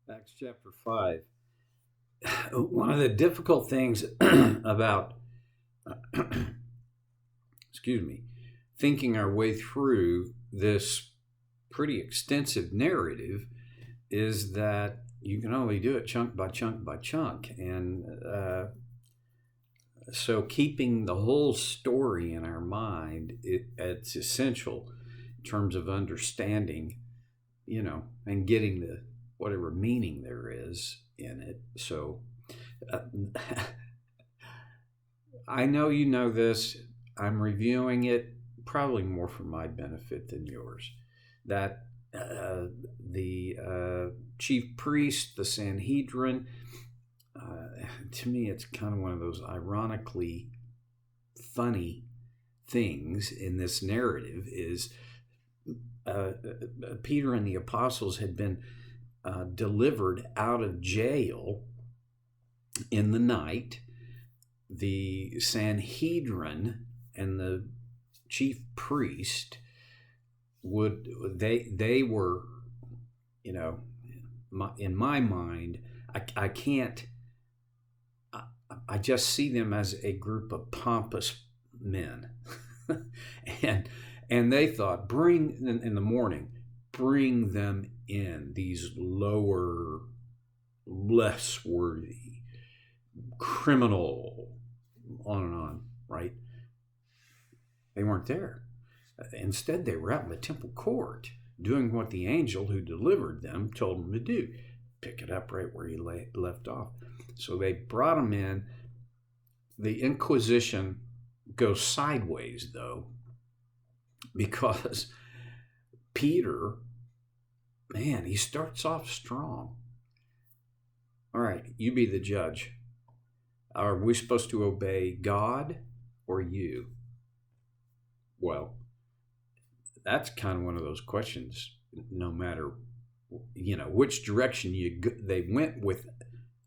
Acts chapter 5. One of the difficult things about, excuse me, thinking our way through this pretty extensive narrative is that you can only do it chunk by chunk by chunk. And so keeping the whole story in our mind, it's essential in terms of understanding, and getting the whatever meaning there is in it. So uh, I know you know this. I'm reviewing it probably more for my benefit than yours. That the chief priest, the Sanhedrin, to me, it's kind of one of those ironically funny things in this narrative is Peter and the apostles had been delivered out of jail in the night. The Sanhedrin and the chief priest they were, in my mind, I can't. I just see them as a group of pompous men, and they thought, bring in the morning, bring them in, these lower, less worthy, criminal, on and on, right? They weren't there. Instead, they were out in the temple court doing what the angel who delivered them told them to do. Pick it up right where he left off. So they brought them in. The Inquisition goes sideways, though, because Peter, man, he starts off strong. All right, you be the judge. Are we supposed to obey God or you? Well, that's kind of one of those questions. No matter, which direction they went with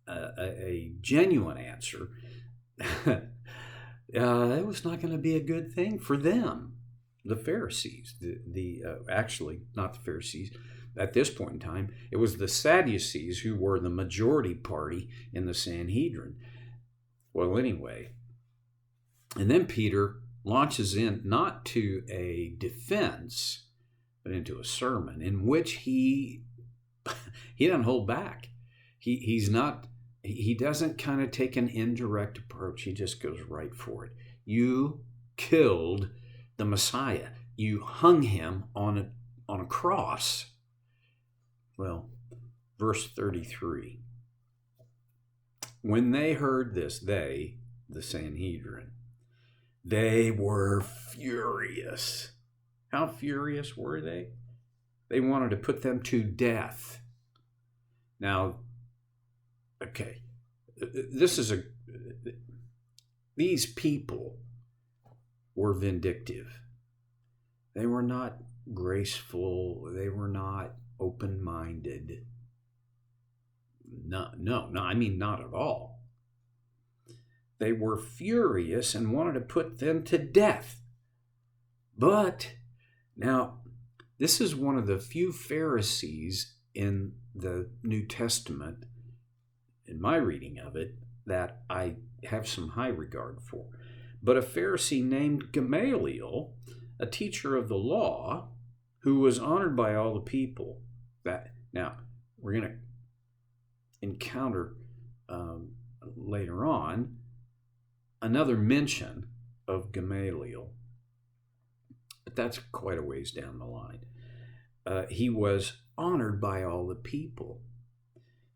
a genuine answer. It was not going to be a good thing for them. The Pharisees, actually not the Pharisees. At this point in time, it was the Sadducees who were the majority party in the Sanhedrin. Well, anyway, and then Peter launches in not to a defense, but into a sermon in which he doesn't hold back. He doesn't kind of take an indirect approach. He just goes right for it. You killed the Messiah. You hung him on a cross. Well, verse 33. When they heard this, the Sanhedrin, they were furious. How furious were they? They wanted to put them to death. Now, okay, these people were vindictive. They were not graceful. They were not open-minded. No, I mean, not at all. They were furious and wanted to put them to death. But now, this is one of the few Pharisees in the New Testament, in my reading of it, that I have some high regard for. But a Pharisee named Gamaliel, a teacher of the law, who was honored by all the people. Now, we're going to encounter later on another mention of Gamaliel, but that's quite a ways down the line. He was honored by all the people.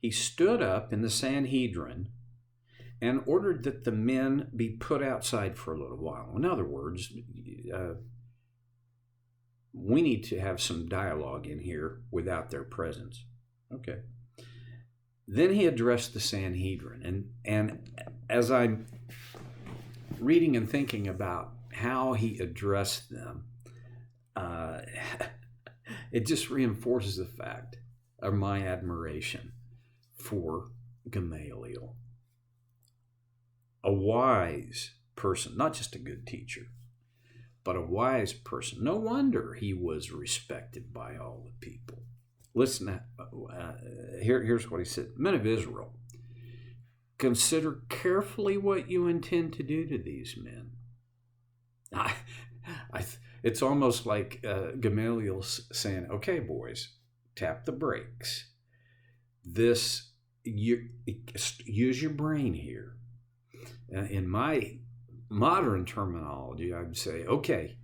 He stood up in the Sanhedrin and ordered that the men be put outside for a little while. In other words, we need to have some dialogue in here without their presence. Okay. Then he addressed the Sanhedrin, and as I'm reading and thinking about how he addressed them, it just reinforces the fact of my admiration for Gamaliel. A wise person, not just a good teacher, but a wise person. No wonder he was respected by all the people. Listen, here's what he said. Men of Israel, consider carefully what you intend to do to these men. It's almost like Gamaliel saying, okay, boys, tap the brakes. Use your brain here. In my modern terminology, I'd say, okay,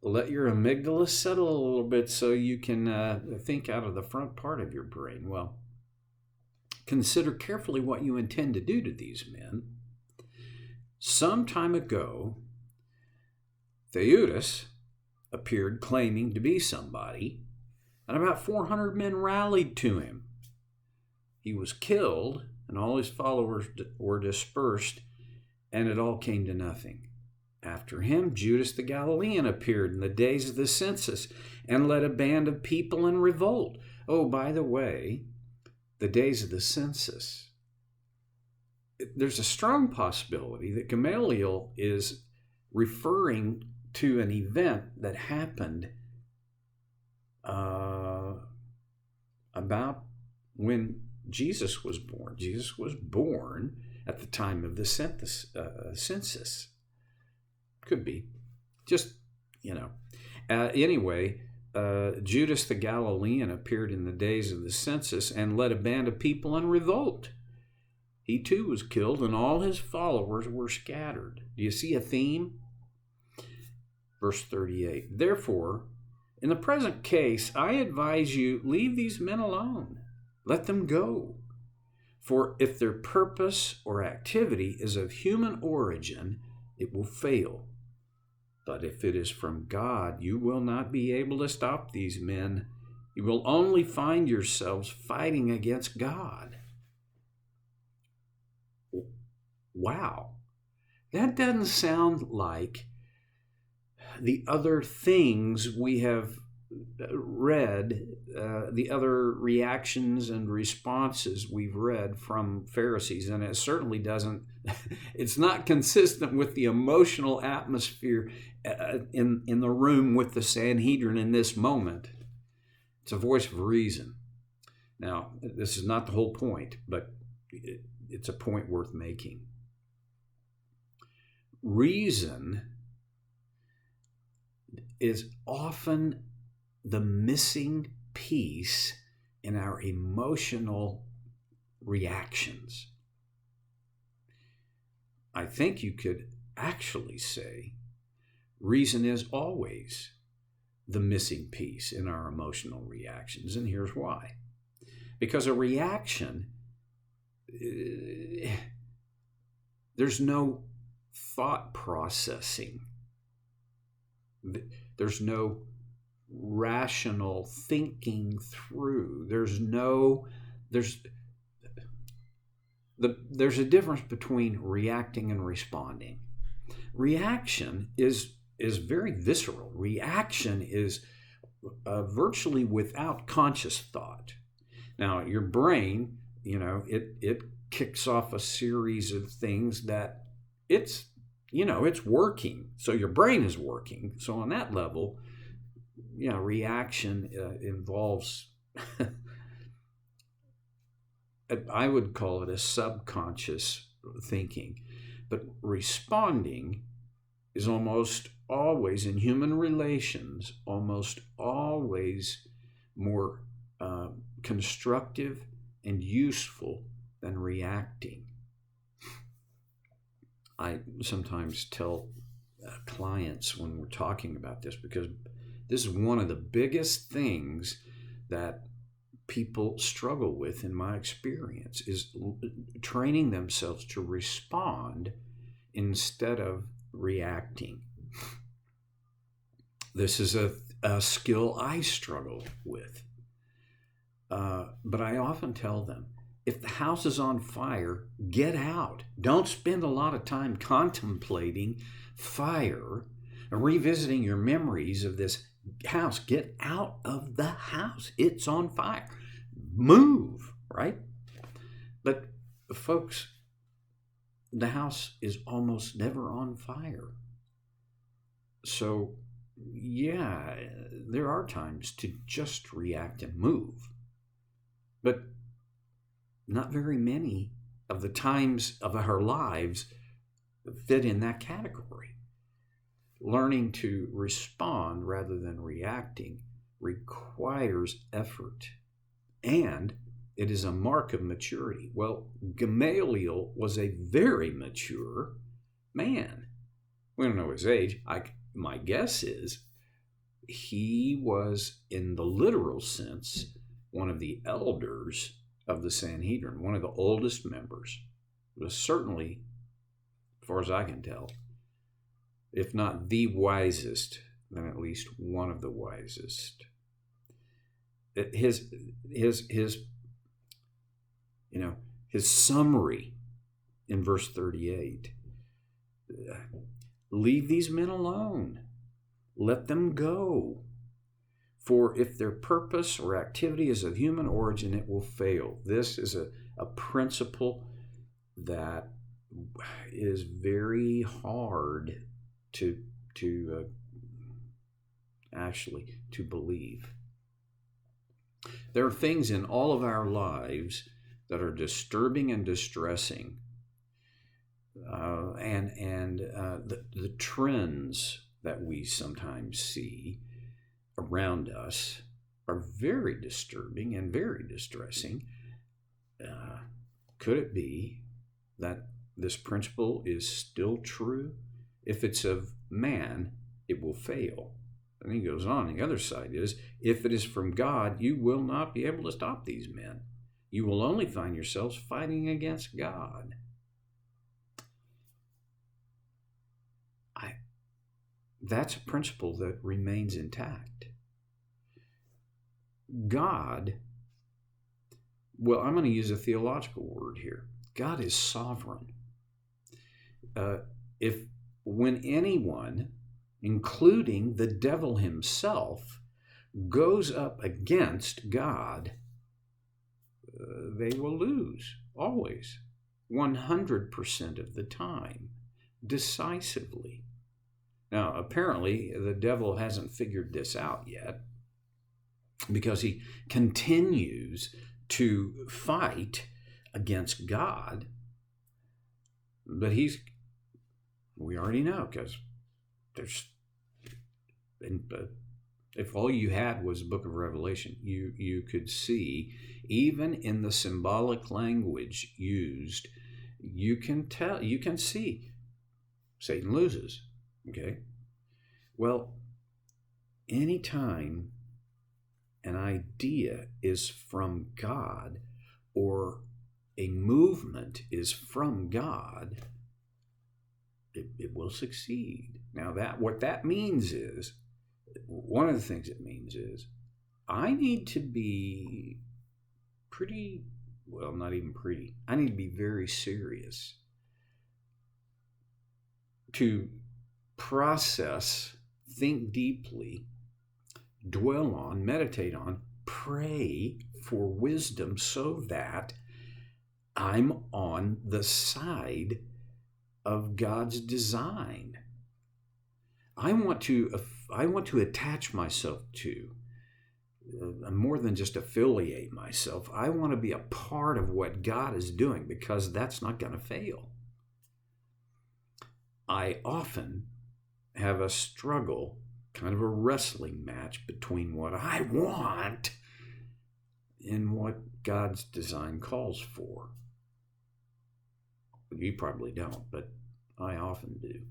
let your amygdala settle a little bit so you can think out of the front part of your brain. Well, consider carefully what you intend to do to these men. Some time ago, Theudas appeared claiming to be somebody, and about 400 men rallied to him. He was killed, and all his followers were dispersed, and it all came to nothing. After him, Judas the Galilean appeared in the days of the census and led a band of people in revolt. Oh, by the way, the days of the census. There's a strong possibility that Gamaliel is referring to an event that happened about when Jesus was born. Jesus was born at the time of the census. Could be. Just, anyway, Judas the Galilean appeared in the days of the census and led a band of people in revolt. He too was killed, and all his followers were scattered. Do you see a theme? Verse 38. Therefore, in the present case, I advise you, leave these men alone. Let them go. For if their purpose or activity is of human origin, it will fail. But if it is from God, you will not be able to stop these men. You will only find yourselves fighting against God. Wow. That doesn't sound like the other things we have read, the other reactions and responses we've read from Pharisees, and it certainly doesn't, it's not consistent with the emotional atmosphere in the room with the Sanhedrin in this moment. It's a voice of reason. Now, this is not the whole point, but it's a point worth making. Reason is often the missing piece in our emotional reactions. I think you could actually say reason is always the missing piece in our emotional reactions, and here's why. Because a reaction, there's no thought processing. There's no rational thinking through. There's a difference between reacting and responding. Reaction is very visceral. Reaction is virtually without conscious thought. Now, your brain, it kicks off a series of things that it's working. So your brain is working. So on that level, reaction involves, I would call it a subconscious thinking. But responding is almost always, in human relations, almost always more constructive and useful than reacting. I sometimes tell clients when we're talking about this, because this is one of the biggest things that people struggle with in my experience, is training themselves to respond instead of reacting. This is a skill I struggle with. But I often tell them, if the house is on fire, get out. Don't spend a lot of time contemplating fire and revisiting your memories of this house. Get out of the house. It's on fire. Move, right? But folks, the house is almost never on fire. So yeah, there are times to just react and move, but not very many of the times of our lives fit in that category. Learning to respond rather than reacting requires effort, and it is a mark of maturity. Well, Gamaliel was a very mature man. We don't know his age. My guess is he was, in the literal sense, one of the elders of the Sanhedrin, one of the oldest members. Was certainly, as far as I can tell, if not the wisest, then at least one of the wisest. His summary in verse 38, leave these men alone. Let them go. For if their purpose or activity is of human origin, it will fail. This is a principle that is very hard to believe. There are things in all of our lives that are disturbing and distressing, and the trends that we sometimes see around us are very disturbing and very distressing. Could it be that this principle is still true? If it's of man, it will fail. And he goes on. The other side is, if it is from God, you will not be able to stop these men. You will only find yourselves fighting against God. That's a principle that remains intact. God, well, I'm going to use a theological word here. God is sovereign. When anyone, including the devil himself, goes up against God, they will lose, always, 100% of the time, decisively. Now, apparently, the devil hasn't figured this out yet, because he continues to fight against God. But we already know, because if all you had was the book of Revelation, you could see, even in the symbolic language used, you can see Satan loses. Okay? Well, anytime an idea is from God, or a movement is from God, it will succeed. Now, what that means is, one of the things it means is, I need to be I need to be very serious to process, think deeply, dwell on, meditate on, pray for wisdom, so that I'm on the side of God's design. I want to attach myself to, more than just affiliate myself. I want to be a part of what God is doing, because that's not going to fail. I often have a struggle, kind of a wrestling match, between what I want and what God's design calls for. You probably don't, but I often do.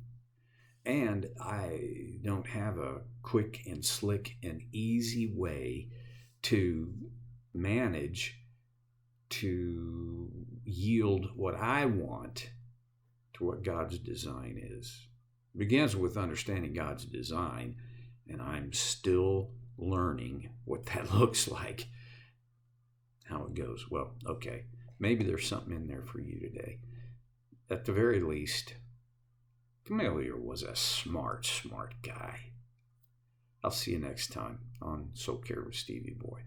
And I don't have a quick and slick and easy way to manage to yield what I want to what God's design is. It begins with understanding God's design, and I'm still learning what that looks like, how it goes. Well, okay, maybe there's something in there for you today. At the very least, Gamaliel was a smart guy. I'll see you next time on Soul Care with Stevie Boy.